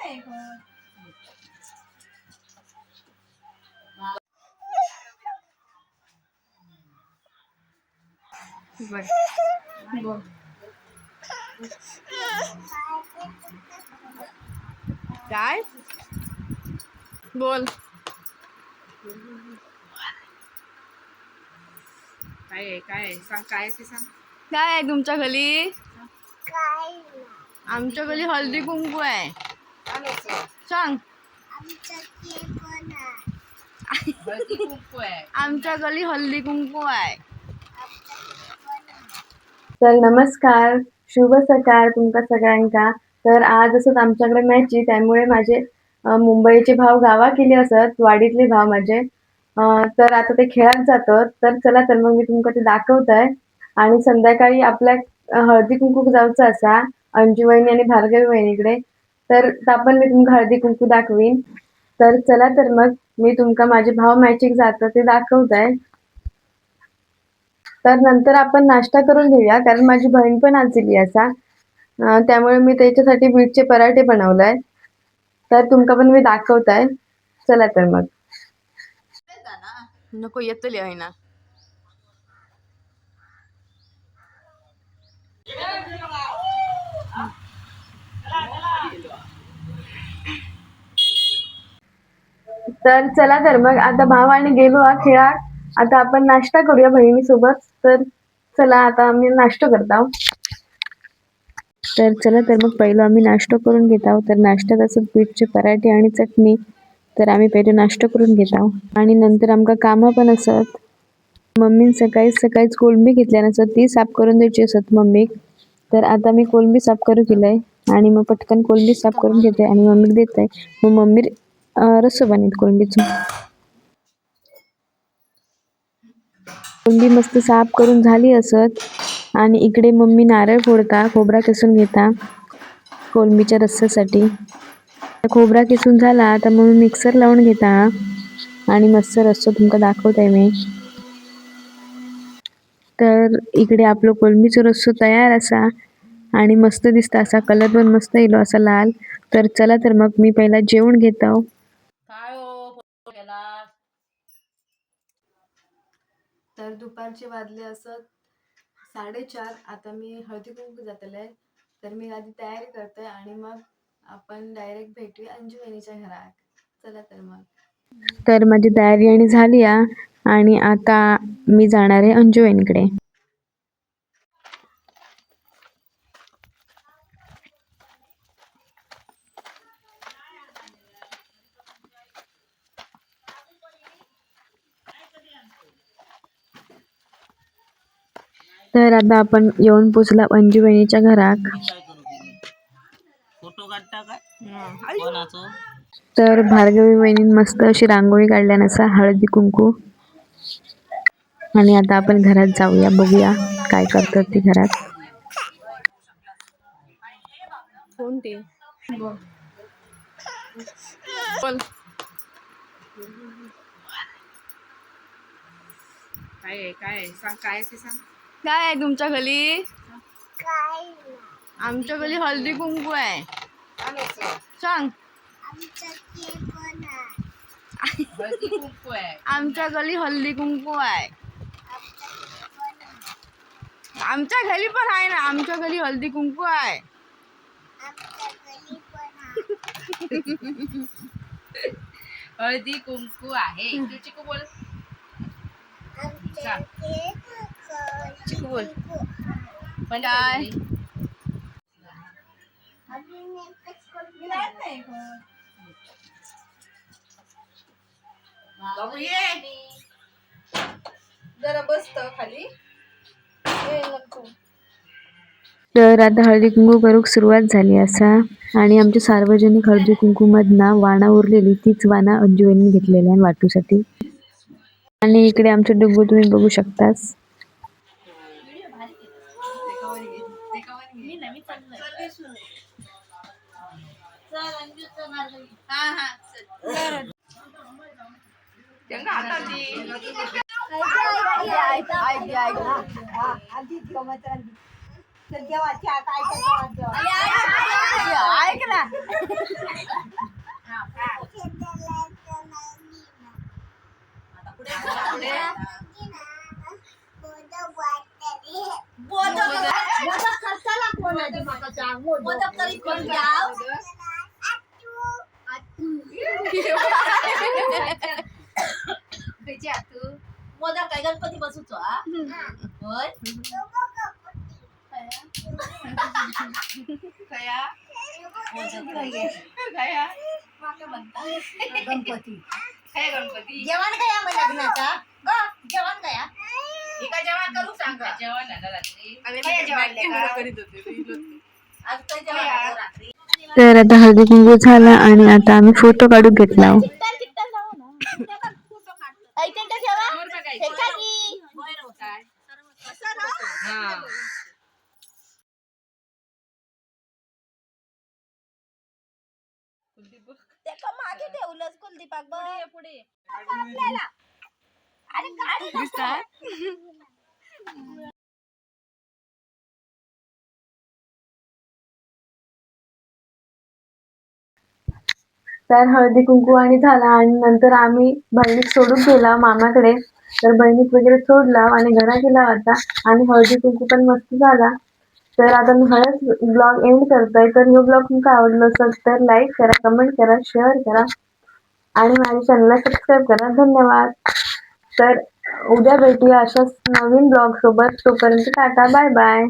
काय बोल काय सांग काय ते सांग. काय आहे तुमच्या घरी? आमच्या घरी हळदी कुंकू आहे. सांग. आमच्या घरी हळदी कुंकू आहे. तर नमस्कार, शुभ सकाळ तुमका सगळ्यांका. तर आज असत आमच्याकडे मॅची, त्यामुळे माझे मुंबईचे भाव गावा केले असत, वाडीतले भाव माझे. तर आता ते खेळात जातात. तर चला तर मग मी तुमका ते दाखवतंय. आणि संध्याकाळी आपल्या हळदी कुंकू जाऊचं असा अंजू वहिनी आणि भार्गवी वहिनीकडे. तर पण मी तुमका हळदी कुंकू दाखवीन. तर चला तर मग मी तुमका माझे भाव मॅचिंग जातं ते दाखवतंय. तर नंतर आपण नाश्ता करून घेऊया, कारण माझी बहीण पण आजली असा. त्यामुळे मी त्याच्यासाठी बीटचे पराठे बनवलाय. तर तुमका पण मी दाखवताय. चला तर मग. नको येतली आहे ना. तर चला तर मग आता भावाने गेलो खेळात. आता आपण नाश्ता करूया बहिणीसोबत. तर चला आता आम्ही नाश्ता करतो. तर चला तर मग पहिलं आम्ही नाश्ता करून घेत आहोत. तर नाश्त्यात असं बीटचे पराठे आणि चटणी. तर आम्ही पहिले नाश्ता करून घेत आहोत आणि नंतर आमका कामं पण असत. मम्मीने सकाळीच कोलंबी घेतल्या नसत, ती साफ करून द्यायची असत मम्मीक. तर आता मी कोलंबी साफ करू केलंय आणि मग पटकन कोलंबी साफ करून घेते आणि मम्मीक देते. मग मम्मी रस्सो बनवते कोलंबीचं. कोलंबी मस्त साफ करून झाली असत आणि इकडे मम्मी नारळ फोडता, खोबरा किसून घेता कोलंबीच्या रस्स्यासाठी. खोबरा किसून झाला तर मग मिक्सर लावून घेता आणि मस्त रस्सो तुमका दाखवते मी. तर इकडे आपलं कोलंबीचं रस्सो तयार असा आणि मस्त दिसता असा. कलर पण मस्त येलो असा लाल. तर चला तर मग मी पहिला जेवण घेतो. तर दुपारचे वाजले असत 4:30. आता मी हळदी कुंकू जातले. तर मी आधी तयारी करते आणि मग आपण डायरेक्ट भेटूया अंजू वहिनीच्या घरात. चला तर मग. तर माझी तयारी आणि झाली आणि आता मी जाणार आहे अंजू वहिनीकडे. तर आता आपण येऊन पोचला अंजू वहिनीच्या घरात. तर भार्गवी वहिनी मस्त अशी रांगोळी काढल्या नसा हळदी कुंकू. आणि आता आपण घरात जाऊया, बघूया काय करतात ती घरात. कोणती बोल काय सांग काय ते सांग. काय आहे तुमच्या घरी? आमच्या घरी हळदी कुंकू आहे. सांग. आमच्या घरी हळदी कुंकू आहे. आमच्या घरी पण आहे ना. आमच्या घरी हळदी कुंकू आहे. हळदी कुंकू आहे. चिकू बोल. चिकू बोल. पण काय जरा बसत खाली. तर आता हळदी कुंकू करूक सुरुवात झाली असा. आणि आमच्या सार्वजनिक हळदी कुंकू मधना वाणा उरलेली तीच वाणा अंजू वहिनी घेतलेल्या वाटूसाठी. आणि इकडे आमचं डुग्गू तुम्ही बघू शकतास. ऐक ना. मोदक काय गणपती बसूचो होय गणपती जेवण काय मग लग्नाचा जेवण काय जेवण करू सांगा जेवण आज काय जेवण रात्री तर आता हळदी कुंकू झाला आणि आता आम्ही फोटो काढून घेतला. मागे ठेवलंच कुलदीपाक पुढे तर हळदी कुंकू आणि झाला आणि नंतर आम्ही बहिणीत सोडून गेला मामाकडे. तर बहिणीत वगैरे सोडला आणि घरा गेला होता आणि हळदी कुंकू पण मस्त झाला. तर आता मी हळद ब्लॉग एंड करतोय. तर हे ब्लॉग तुमचा आवडला असेल तर लाईक करा, कमेंट करा, शेअर करा आणि माझ्या चॅनलला सबस्क्राईब करा. धन्यवाद. तर उद्या भेटूया अशाच नवीन ब्लॉग सोबत. तोपर्यंत टाटा, बाय बाय.